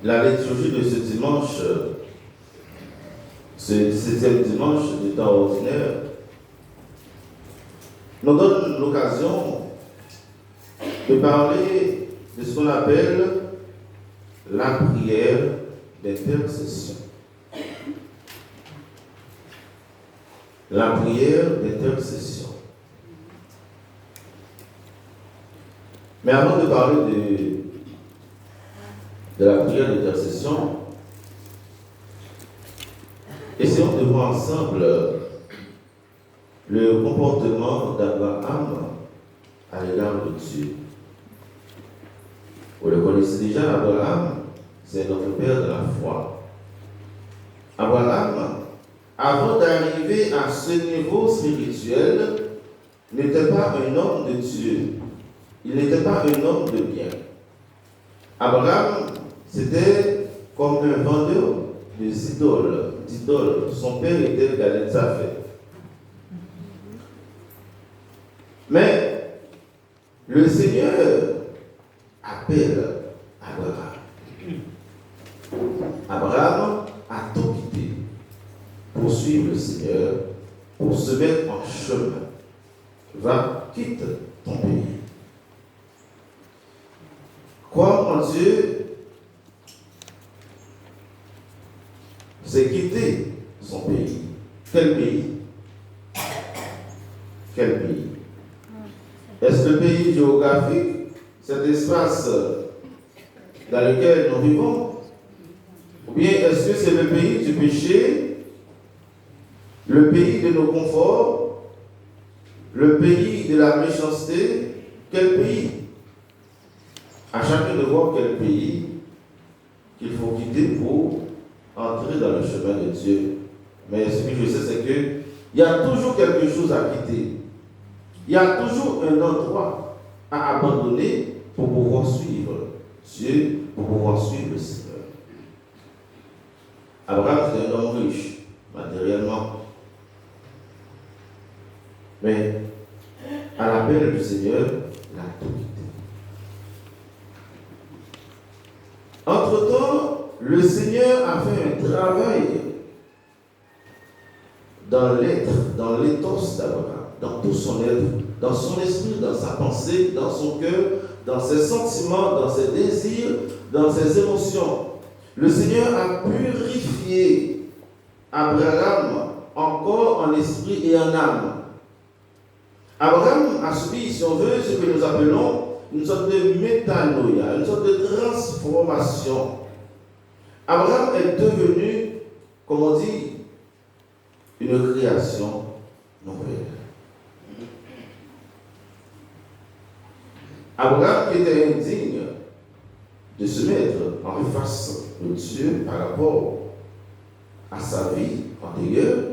La liturgie de ce dimanche, ce 17e dimanche du temps ordinaire, nous donne l'occasion de parler de ce qu'on appelle la prière d'intercession. La prière d'intercession. Mais avant de parler de la prière d'intercession, essayons de voir ensemble le comportement d'Abraham à l'égard de Dieu. Vous le connaissez déjà, Abraham, c'est notre père de la foi. Abraham, avant d'arriver à ce niveau spirituel, n'était pas un homme de Dieu. Il n'était pas un homme de bien. Abraham, c'était comme un vendeur d'idoles. Son père était Galette Zafé. Mais le Seigneur appelle Abraham. Abraham a tout quitté pour suivre le Seigneur, pour se mettre en chemin. Va, quitte ton pays. Croire en Dieu, c'est quitter son pays. Quel pays? Quel pays? Est-ce le pays géographique, cet espace dans lequel nous vivons? Ou bien est-ce que c'est le pays du péché, le pays de nos conforts, le pays de la méchanceté? Quel pays? À chacun de voir quel pays qu'il faut quitter pour entrer dans le chemin de Dieu. Mais ce que je sais, c'est qu'il y a toujours quelque chose à quitter. Il y a toujours un endroit à abandonner pour pouvoir suivre Dieu, pour pouvoir suivre le Seigneur. Abraham, c'est un homme riche, matériellement. Mais à l'appel du Seigneur, il a tout quitté. Entre-temps, le Seigneur a fait un travail dans l'être, dans l'éthos d'Abraham, dans tout son être, dans son esprit, dans sa pensée, dans son cœur, dans ses sentiments, dans ses désirs, dans ses émotions. Le Seigneur a purifié Abraham encore en esprit et en âme. Abraham a subi, si on veut, ce que nous appelons une sorte de métanoïa, une sorte de transformation. Abraham est devenu, comme on dit, une création nouvelle. Abraham qui était indigne de se mettre en face de Dieu par rapport à sa vie antérieure.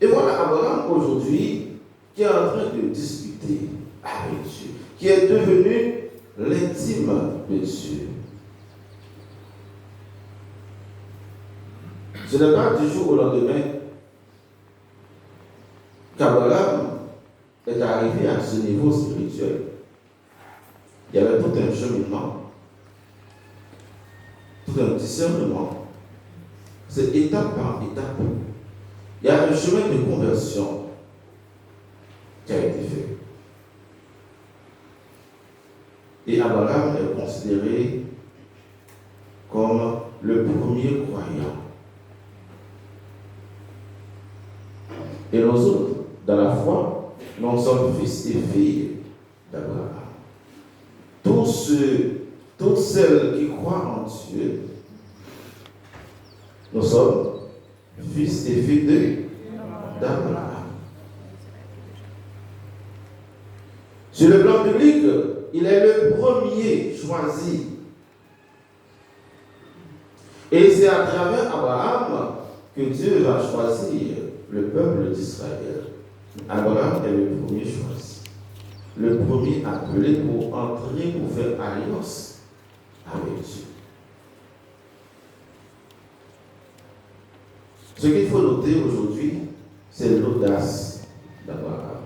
Et voilà Abraham aujourd'hui qui est en train de discuter avec Dieu, qui est devenu l'intime de Dieu. Ce n'est pas du jour au lendemain qu'Abraham est arrivé à ce niveau spirituel. Il y avait tout un cheminement, tout un discernement. C'est étape par étape. Il y a un chemin de conversion qui a été fait. Et Abraham est considéré comme le premier croyant. Et nous autres, dans la foi, nous sommes fils et filles d'Abraham. Toutes celles qui croient en Dieu, nous sommes fils et filles d'Abraham. Sur le plan biblique, il est le premier choisi. Et c'est à travers Abraham que Dieu va choisir le peuple d'Israël. Abraham est le premier choisi, le premier appelé pour entrer, pour faire alliance avec Dieu. Ce qu'il faut noter aujourd'hui, c'est l'audace d'Abraham.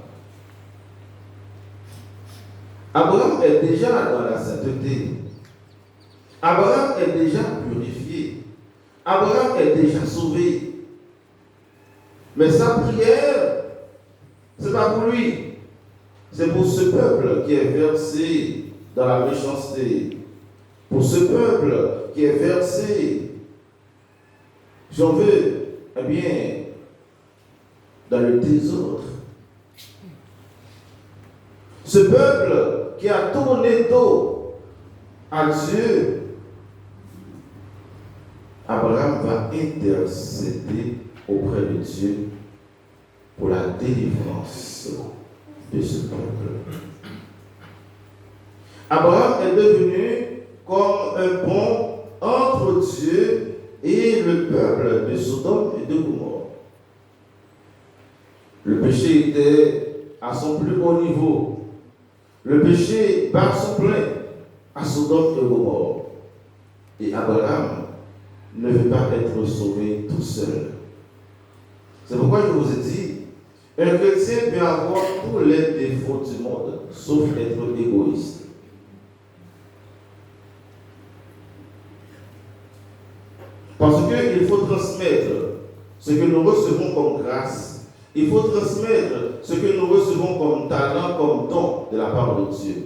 Abraham est déjà dans la sainteté. Abraham est déjà purifié. Abraham est déjà sauvé. Mais sa prière, ce n'est pas pour lui. C'est pour ce peuple qui est versé dans la méchanceté. Pour ce peuple qui est versé, si on veut, eh bien, dans le désordre. Ce peuple qui a tourné dos à Dieu, Abraham va intercéder auprès de Dieu pour la délivrance de ce peuple. Abraham est devenu comme un pont entre Dieu et le peuple de Sodome et de Gomorrhe. Le péché était à son plus haut niveau. Le péché bat son plein à Sodome et Gomorrhe. Et Abraham ne veut pas être sauvé tout seul. C'est pourquoi je vous ai dit, un chrétien peut avoir tous les défauts du monde, sauf être égoïste. Parce qu'il faut transmettre ce que nous recevons comme grâce. Il faut transmettre ce que nous recevons comme talent, comme don de la part de Dieu.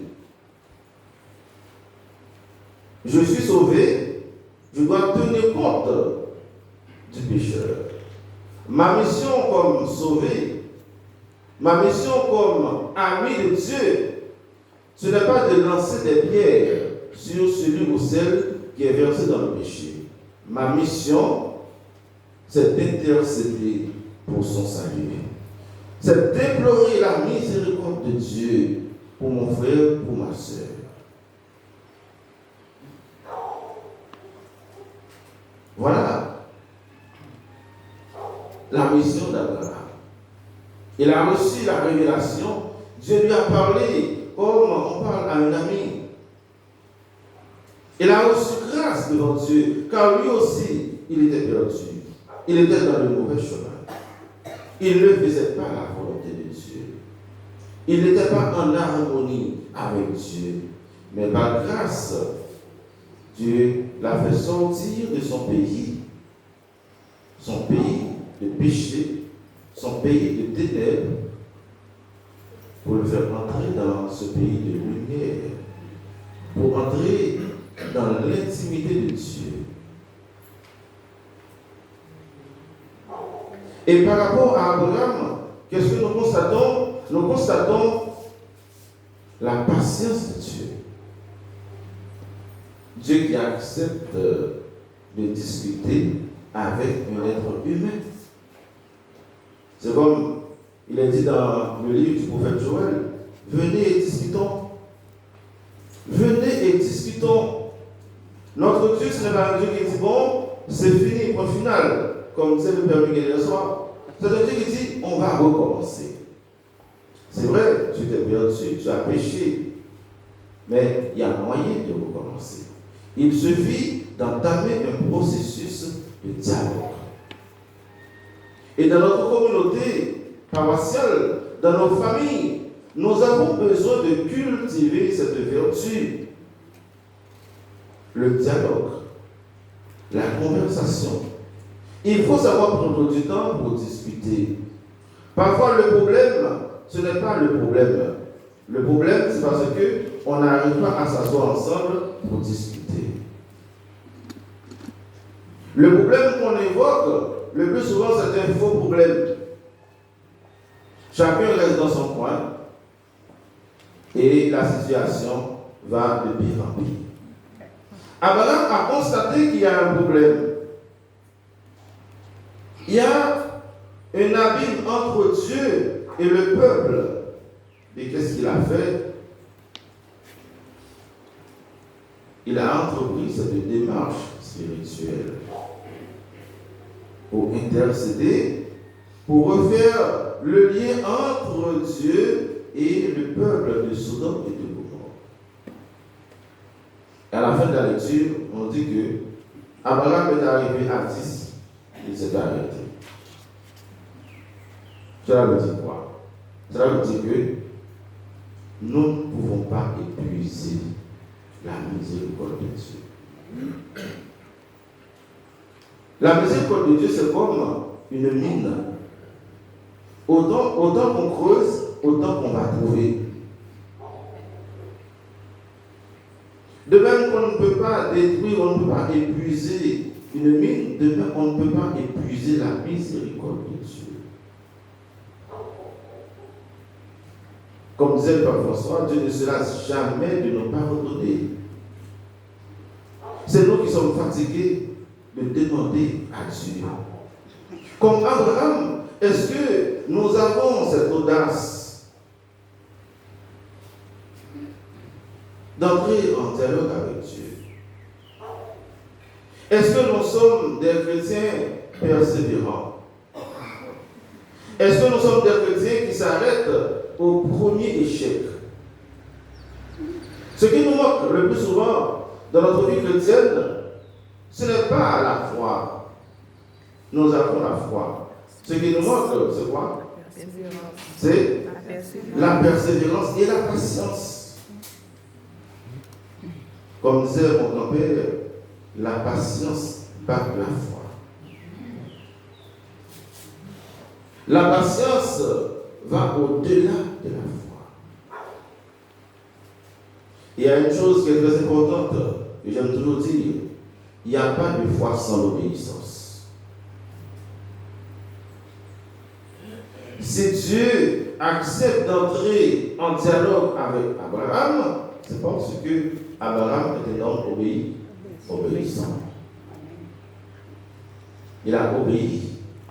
Je suis sauvé, je dois tenir compte du pécheur. Ma mission comme sauvé, ma mission comme ami de Dieu, ce n'est pas de lancer des pierres sur celui ou celle qui est versé dans le péché. Ma mission, c'est d'intercéder pour son salut. C'est déplorer la miséricorde de Dieu pour mon frère, pour ma soeur. Voilà la mission d'Abraham. Il a reçu la révélation. Dieu lui a parlé comme on parle à un ami. Il a reçu grâce devant Dieu, car lui aussi, il était perdu. Il était dans le mauvais chemin. Il ne faisait pas la volonté de Dieu. Il n'était pas en harmonie avec Dieu. Mais par grâce, Dieu l'a fait sortir de son pays de péché, son pays de ténèbres, pour le faire entrer dans ce pays de lumière, pour entrer dans l'intimité de Dieu. Et par rapport à Abraham, qu'est-ce que nous constatons? Nous constatons la patience de Dieu. Dieu qui accepte de discuter avec un être humain. C'est comme il est dit dans le livre du prophète Joël, venez et discutons. Venez et discutons. Notre Dieu, ce n'est pas un Dieu qui dit, bon, c'est fini, point final, comme disait le Père Miguel hier soir. C'est un Dieu qui dit, on va recommencer. C'est vrai, tu t'es perdu, tu as péché, mais il y a moyen de recommencer. Il suffit d'entamer un processus de dialogue. Et dans notre communauté paroissiale, dans nos familles, nous avons besoin de cultiver cette vertu. Le dialogue, la conversation. Il faut savoir prendre du temps pour discuter. Parfois, le problème, ce n'est pas le problème. Le problème, c'est parce qu'on n'arrive pas à s'asseoir ensemble pour discuter. Le problème qu'on évoque, le plus souvent, c'est un faux problème. Chacun reste dans son coin et la situation va de pire en pire. Abraham a constaté qu'il y a un problème. Il y a un abîme entre Dieu et le peuple. Et qu'est-ce qu'il a fait? Il a entrepris cette démarche spirituelle pour intercéder, pour refaire le lien entre Dieu et le peuple de Sodome et de Gomorrhe. À la fin de la lecture, on dit que Abraham est arrivé à 10, il s'est arrêté. Cela veut dire quoi? Cela veut dire que nous ne pouvons pas épuiser la miséricorde de Dieu. La miséricorde de Dieu, c'est comme une mine. Autant qu'on creuse, autant qu'on va trouver. De même qu'on ne peut pas détruire, on ne peut pas épuiser une mine, de même on ne peut pas épuiser la miséricorde de Dieu. Comme disait le Pape François, Dieu ne se lasse jamais de nous pardonner. C'est nous qui sommes fatigués de demander à Dieu. Comme Abraham, est-ce que nous avons cette audace d'entrer en dialogue avec Dieu? Est-ce que nous sommes des chrétiens persévérants? Est-ce que nous sommes des chrétiens qui s'arrêtent au premier échec? Ce qui nous manque le plus souvent dans notre vie chrétienne, ce n'est pas la foi. Nous avons la foi. Ce qui nous manque, c'est quoi? C'est la persévérance et la patience. Comme disait mon grand-père, la patience bat la foi. La patience va au-delà de la foi. Il y a une chose qui est très importante, que j'aime toujours dire, il n'y a pas de foi sans l'obéissance. Si Dieu accepte d'entrer en dialogue avec Abraham, c'est parce que Abraham était un homme obéissant. Il a obéi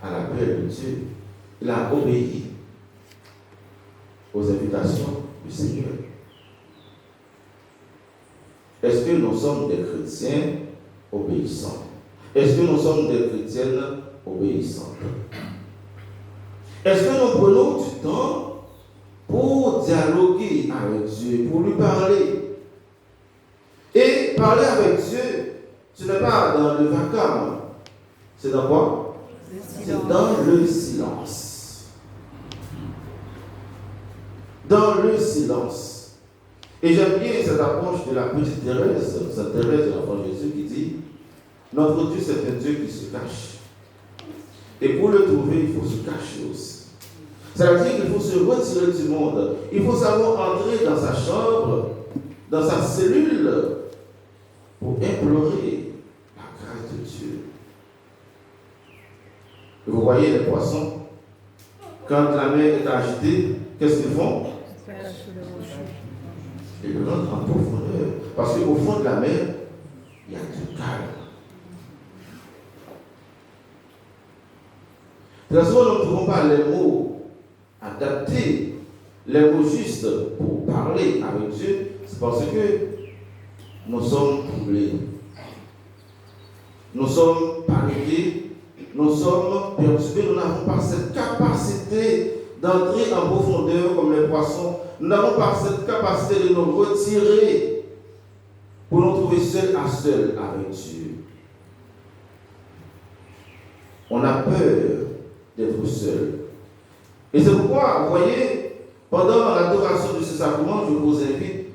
à l'appel de Dieu. Il a obéi aux invitations du Seigneur. Est-ce que nous sommes des chrétiens obéissants? Est-ce que nous sommes des chrétiennes obéissantes? Est-ce que nous prenons du temps pour dialoguer avec Dieu, pour lui parler? Et parler avec Dieu, ce n'est pas dans le vacarme. C'est dans quoi? C'est dans le silence. Dans le silence. Et j'aime bien cette approche de la petite Thérèse, Sainte Thérèse de l'Enfant Jésus, qui dit: notre Dieu, c'est un Dieu qui se cache. Et pour le trouver, il faut se cacher aussi. Ça veut dire qu'il faut se retirer du monde. Il faut savoir entrer dans sa chambre, dans sa cellule, pour implorer la grâce de Dieu. Et vous voyez les poissons, quand la mer est agitée, qu'est-ce qu'ils font? Ils rentrent en profondeur. Parce qu'au fond de la mer, il y a du calme. Très souvent, nous ne trouvons pas les mots adaptés, les mots justes pour parler avec Dieu. C'est parce que nous sommes troublés. Nous sommes paniqués. Nous sommes perturbés. Nous n'avons pas cette capacité d'entrer en profondeur comme les poissons. Nous n'avons pas cette capacité de nous retirer pour nous trouver seul à seul avec Dieu. On a peur d'être seul. Et c'est pourquoi, vous voyez, pendant l'adoration de ce sacrement, je vous invite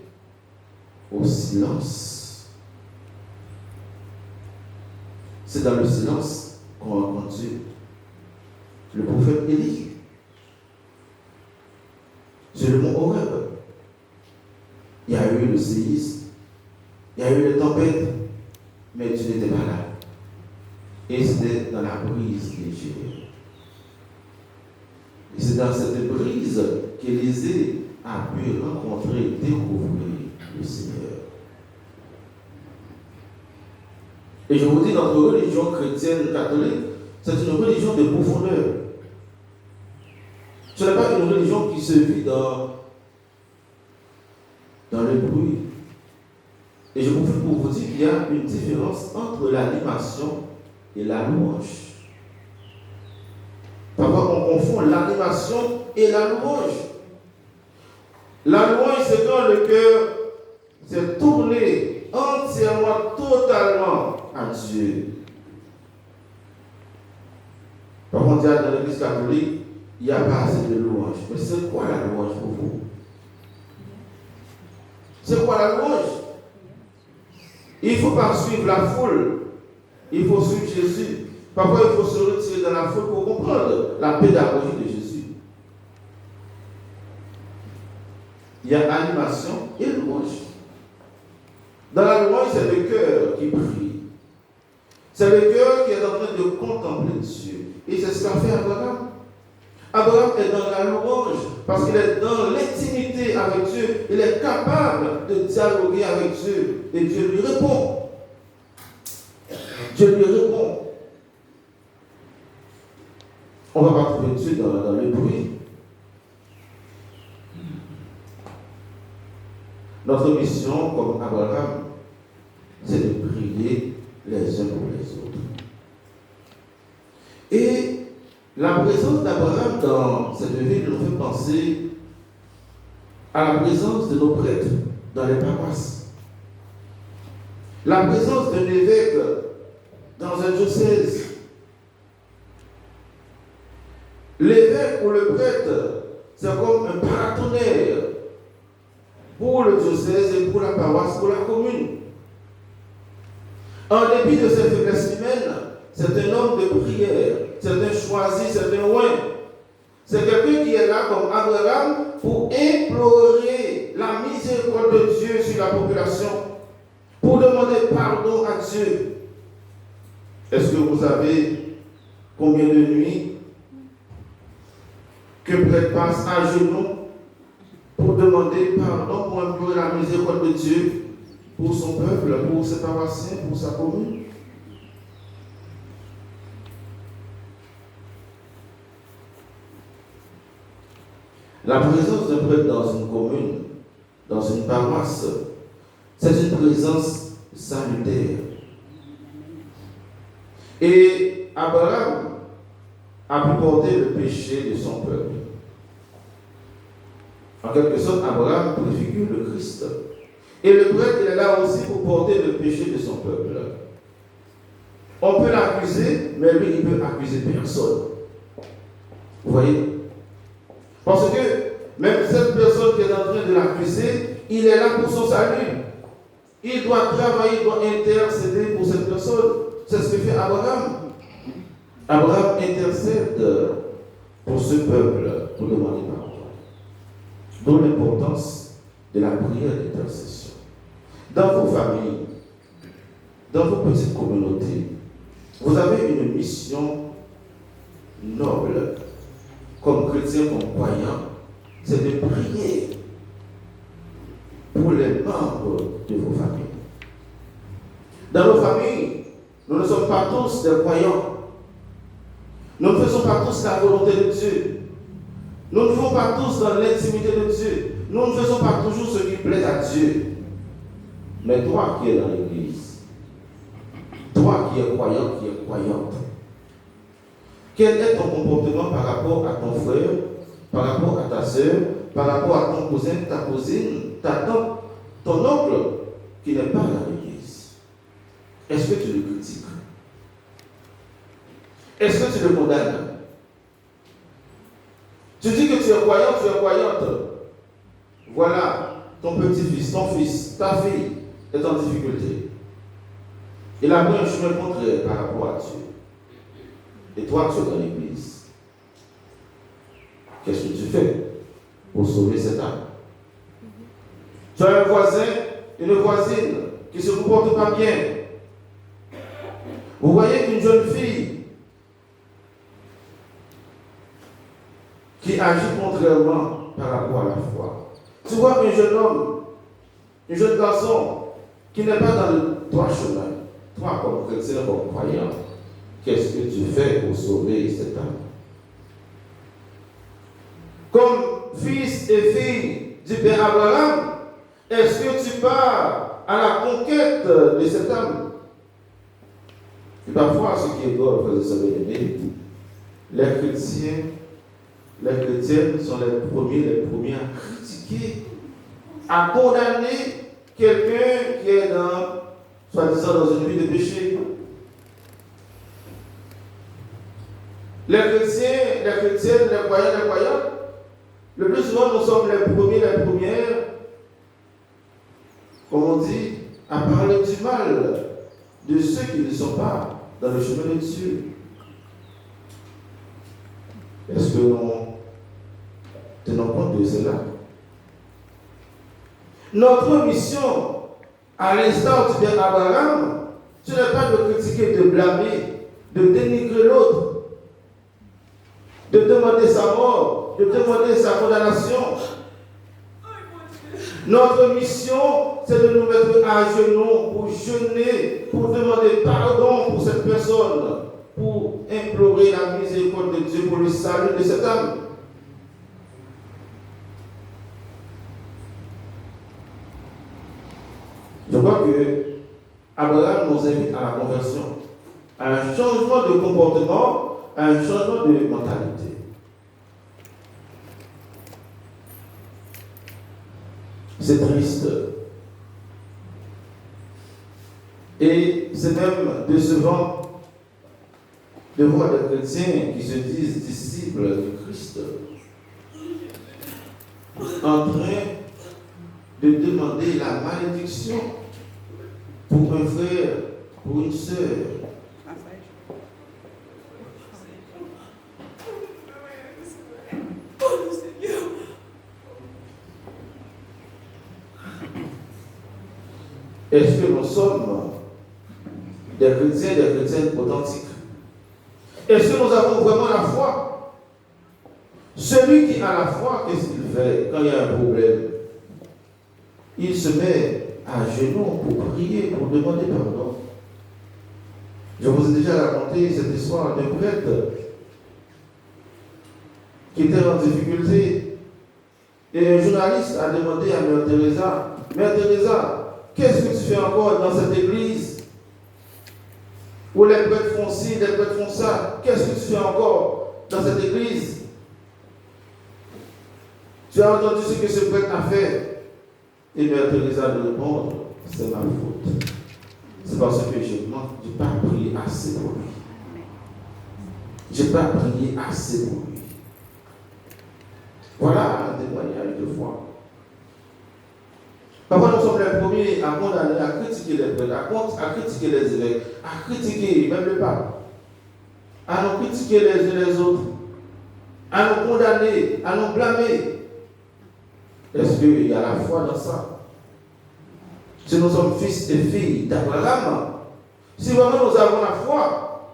au silence. C'est dans le silence qu'on rencontre Dieu. Le prophète Élie, sur le mont Horeb, il y a eu le séisme, il y a eu les tempêtes, mais Dieu n'était pas là. Et c'était dans la brise légère. Et c'est dans cette brise qu'Élisée a pu rencontrer, découvrir le Seigneur. Et je vous dis, notre religion chrétienne catholique, c'est une religion de profondeur. Ce n'est pas une religion qui se vit dans le bruit. Et je profite pour vous dire qu'il y a une différence entre l'animation et la louange. Parfois, on confond l'animation et la louange. La louange, c'est quand le cœur s'est tourné entièrement, totalement à Dieu. Par contre, dans l'église catholique, il n'y a pas assez de louange. Mais c'est quoi la louange pour vous? C'est quoi la louange? Il ne faut pas suivre la foule. Il faut suivre Jésus. Parfois, il faut se retirer dans la foule pour comprendre la pédagogie de Jésus. Il y a animation et louange. Dans la louange, c'est le cœur qui prie. C'est le cœur qui est en train de contempler Dieu. Et c'est ce qu'a fait Abraham. Abraham est dans la louange parce qu'il est dans l'intimité avec Dieu. Il est capable de dialoguer avec Dieu. Et Dieu lui répond. Dieu lui répond. On ne va pas trouver Dieu dans le bruit. Notre mission, comme Abraham, c'est de prier les uns pour les autres. Et la présence d'Abraham dans cette ville nous fait penser à la présence de nos prêtres dans les paroisses. La présence d'un évêque dans un diocèse. L'évêque ou le prêtre, c'est comme un paratonnerre pour le diocèse et pour la paroisse, pour la commune. En dépit de cette faiblesse humaine, c'est un homme de prière, c'est un choisi, c'est un oint. C'est quelqu'un qui est là comme Abraham pour implorer la miséricorde de Dieu sur la population, pour demander pardon à Dieu. Est-ce que vous savez combien de nuits que prêtre passe à genoux pour demander pardon, pour implorer la miséricorde de Dieu pour son peuple, pour ses paroissiens, pour sa commune? La présence d'un prêtre dans une commune, dans une paroisse, c'est une présence salutaire. Et Abraham a pu porter le péché de son peuple. En quelque sorte, Abraham préfigure le Christ. Et le prêtre, il est là aussi pour porter le péché de son peuple. On peut l'accuser, mais lui, il ne peut accuser personne. Vous voyez? Parce que même cette personne qui est en train de l'accuser, il est là pour son salut. Il doit travailler, il doit intercéder pour cette personne. C'est ce que fait Abraham. Abraham intercède pour ce peuple, pour demander pardon. D'où l'importance de la prière d'intercession. Dans vos familles, dans vos petites communautés, vous avez une mission noble, comme chrétien, comme croyant, c'est de prier pour les membres de vos familles. Dans nos familles, nous ne sommes pas tous des croyants. Nous ne faisons pas tous la volonté de Dieu. Nous ne vivons pas tous dans l'intimité de Dieu. Nous ne faisons pas toujours ce qui plaît à Dieu. Mais toi qui es dans l'église, toi qui es croyant, qui es croyante, quel est ton comportement par rapport à ton frère, par rapport à ta soeur, par rapport à ton cousin, ta cousine, ta tante, ton oncle qui n'est pas dans l'église? Est-ce que tu le critiques? Est-ce que tu le condamnes? Tu dis que tu es croyant, tu es croyante. Voilà, ton petit-fils, ton fils, ta fille est en difficulté. Il a pris un chemin contraire par rapport à Dieu. Et toi, tu es dans l'église. Qu'est-ce que tu fais pour sauver cette âme? Tu as un voisin, une voisine qui ne se comporte pas bien. Vous voyez une jeune fille qui agit contrairement par rapport à la foi. Tu vois un jeune homme, un jeune garçon qui n'est pas dans le droit chemin. Toi, comme chrétien, comme croyant, qu'est-ce que tu fais pour sauver cette âme? Comme fils et fille du Père Abraham, est-ce que tu pars à la conquête de cette âme? Et parfois, ce qui est drôle, frères et sœurs bien-aimés, les chrétiens sont les premiers à critiquer, à condamner quelqu'un qui est soi-disant dans une vie de péché. Les chrétiens, les chrétiennes, les croyants, les croyantes, le plus souvent nous sommes les premiers, les premières, comme on dit, à parler du mal de ceux qui ne sont pas dans le chemin de Dieu. Est-ce que nous tenons compte de cela? Notre mission, à l'instar du père Abraham, ce n'est pas de critiquer, de blâmer, de dénigrer l'autre, de demander sa mort, de demander sa condamnation. Notre mission, c'est de nous mettre à genoux pour jeûner, pour demander pardon pour cette personne, pour implorer la miséricorde de Dieu pour le salut de cette âme. Je crois que Abraham nous invite à la conversion, à un changement de comportement, à un changement de mentalité. C'est triste. Et c'est même décevant de voir des chrétiens qui se disent disciples de Christ en train de demander la malédiction pour un frère, pour une sœur. Est-ce que nous sommes des chrétiens, des chrétiennes authentiques? Est-ce que nous avons vraiment la foi? Celui qui a la foi, qu'est-ce qu'il fait quand il y a un problème? Il se met à genoux pour prier, pour demander pardon. Je vous ai déjà raconté cette histoire d'un prêtre qui était en difficulté. Et un journaliste a demandé à Mère Teresa, Mère Teresa, qu'est-ce que tu fais encore dans cette église où les prêtres font ci, les prêtres font ça? Qu'est-ce que tu fais encore dans cette église? Tu as entendu ce que ce prêtre a fait? Et Mère Teresa de répondre, c'est ma faute. C'est parce que je n'ai pas prié assez pour lui. Je n'ai pas prié assez pour lui. Voilà un témoignage de foi. Parfois, nous sommes les premiers à condamner, à critiquer les prêtres, à critiquer les évêques, à critiquer même le pape, à nous critiquer les uns les autres, à nous condamner, à nous blâmer. Est-ce qu'il y a la foi dans ça? Si nous sommes fils et filles d'Abraham, si vraiment nous avons la foi,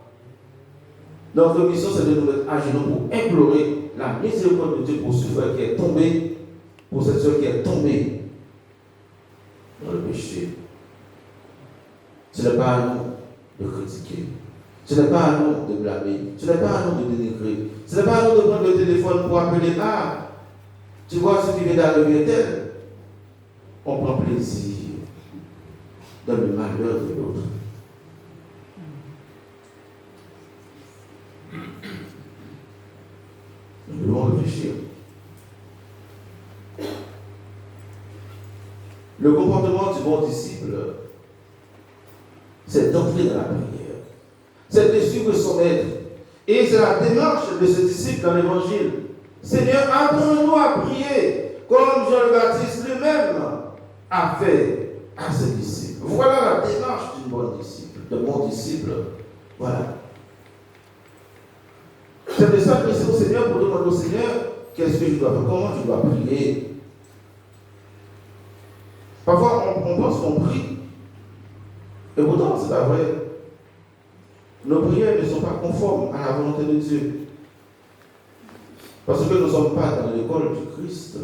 notre mission c'est de nous mettre à genoux pour implorer la miséricorde de Dieu pour ce frère qui est tombé, pour cette soeur qui est tombée dans le péché. Ce n'est pas à nous de critiquer. Ce n'est pas à nous de blâmer. Ce n'est pas à nous de dénigrer. Ce n'est pas à nous de prendre le téléphone pour appeler. Ah, tu vois ce qui vient d'arriver tel. On prend plaisir dans le malheur de l'autre. Nous devons réfléchir. Le comportement du bon disciple, c'est d'entrer dans la prière. C'est de suivre son maître. Et c'est la démarche de ce disciple dans l'évangile. Seigneur, apprends-nous à prier comme Jean le Baptiste lui-même a fait à ses disciples. Voilà la démarche d'un bon disciple, de bon disciple. Voilà. C'est de s'adresser au Seigneur pour demander au Seigneur qu'est-ce que je dois faire, comment je dois prier. Parfois, on pense qu'on prie. Et pourtant, ce n'est pas vrai. Nos prières ne sont pas conformes à la volonté de Dieu. Parce que nous ne sommes pas dans l'école du Christ.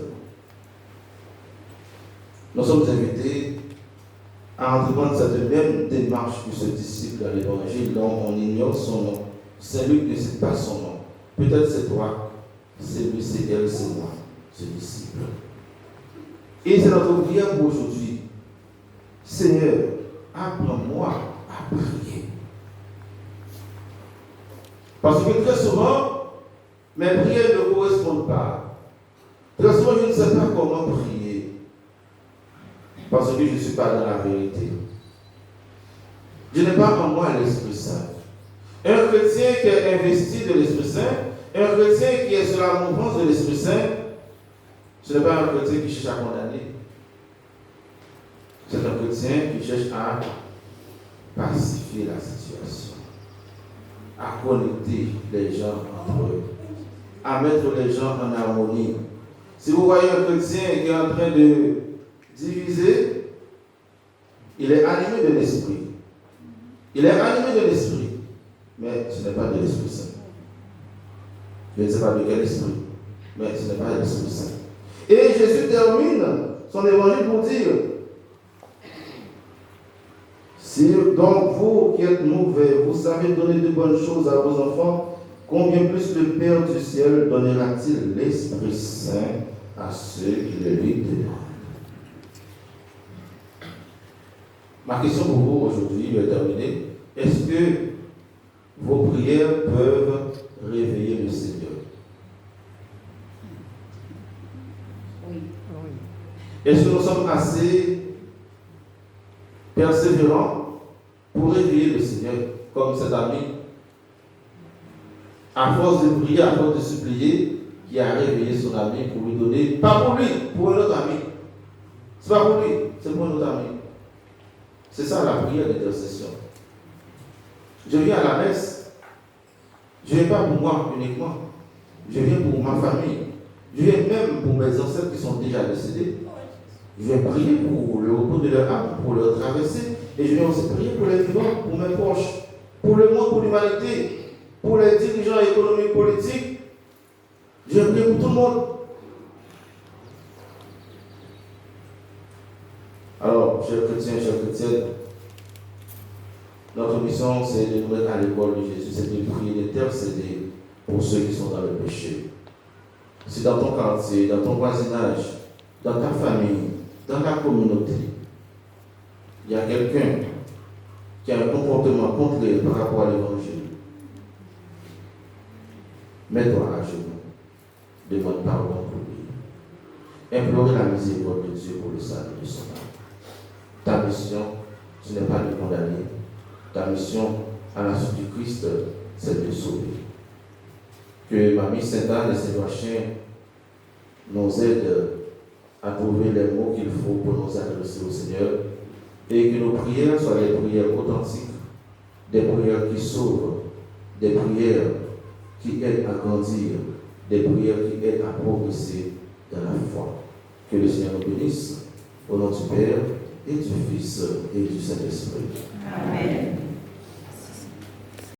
Nous sommes invités à entreprendre cette même démarche que ce disciple dans l'évangile dont on ignore son nom. C'est lui qui ne sait pas son nom. Peut-être c'est toi, c'est lui, c'est elle, c'est moi, ce disciple. Et c'est notre prière pour aujourd'hui. Seigneur, apprends-moi à prier. Parce que très souvent, mes prières ne correspondent pas. Très souvent, je ne sais pas comment prier. Parce que je ne suis pas dans la vérité. Je n'ai pas en moi l'Esprit Saint. Un chrétien qui est investi de l'Esprit Saint, un chrétien qui est sur la mouvance de l'Esprit Saint, ce n'est pas un chrétien qui cherche à condamner. C'est un chrétien qui cherche à pacifier la situation, à connecter les gens entre eux, à mettre les gens en harmonie. Si vous voyez un chrétien qui est en train de diviser, il est animé de l'esprit. Il est animé de l'esprit, mais ce n'est pas de l'Esprit Saint. Je ne sais pas de quel esprit, mais ce n'est pas de l'Esprit Saint. Et Jésus termine son évangile pour dire, si donc vous qui êtes mauvais, vous savez donner de bonnes choses à vos enfants, combien plus le Père du ciel donnera-t-il l'Esprit Saint à ceux qui le lui demandent? Ma question pour vous aujourd'hui est terminée. Est-ce que vos prières peuvent réveiller le Seigneur? Oui. Est-ce que nous sommes assez persévérants pour réveiller le Seigneur comme cet ami? À force de prier, à force de supplier, qui a réveillé son ami pour lui donner, pas pour lui, pour un autre ami. C'est pas pour lui, c'est pour un autre ami. C'est ça la prière d'intercession. Je viens à la messe, je ne viens pas pour moi uniquement, je viens pour ma famille, je viens même pour mes ancêtres qui sont déjà décédés. Je viens prier pour le repos de leur âme, pour leur traversée, et je viens aussi prier pour les vivants, pour mes proches, pour le monde, pour l'humanité, pour les dirigeants économiques, politiques. Je viens prier pour tout le monde. Alors, chers chrétiens, chers chrétiennes, notre mission, c'est de nous mettre à l'école de Jésus, c'est de prier, d'intercéder pour ceux qui sont dans le péché. Si dans ton quartier, dans ton voisinage, dans ta famille, dans ta communauté, il y a quelqu'un qui a un comportement contraire par rapport à l'évangile, mets-toi à genoux, demande pardon pour lui. Implore la miséricorde de Dieu pour le salut de son âme. Ta mission, ce n'est pas de condamner. Ta mission, à la suite du Christ, c'est de sauver. Que Mamie Sainte-Anne et Sébastien nous aident à trouver les mots qu'il faut pour nous adresser au Seigneur et que nos prières soient des prières authentiques, des prières qui sauvent, des prières qui aident à grandir, des prières qui aident à progresser dans la foi. Que le Seigneur nous bénisse au nom du Père et du Fils et du Saint-Esprit. Amen.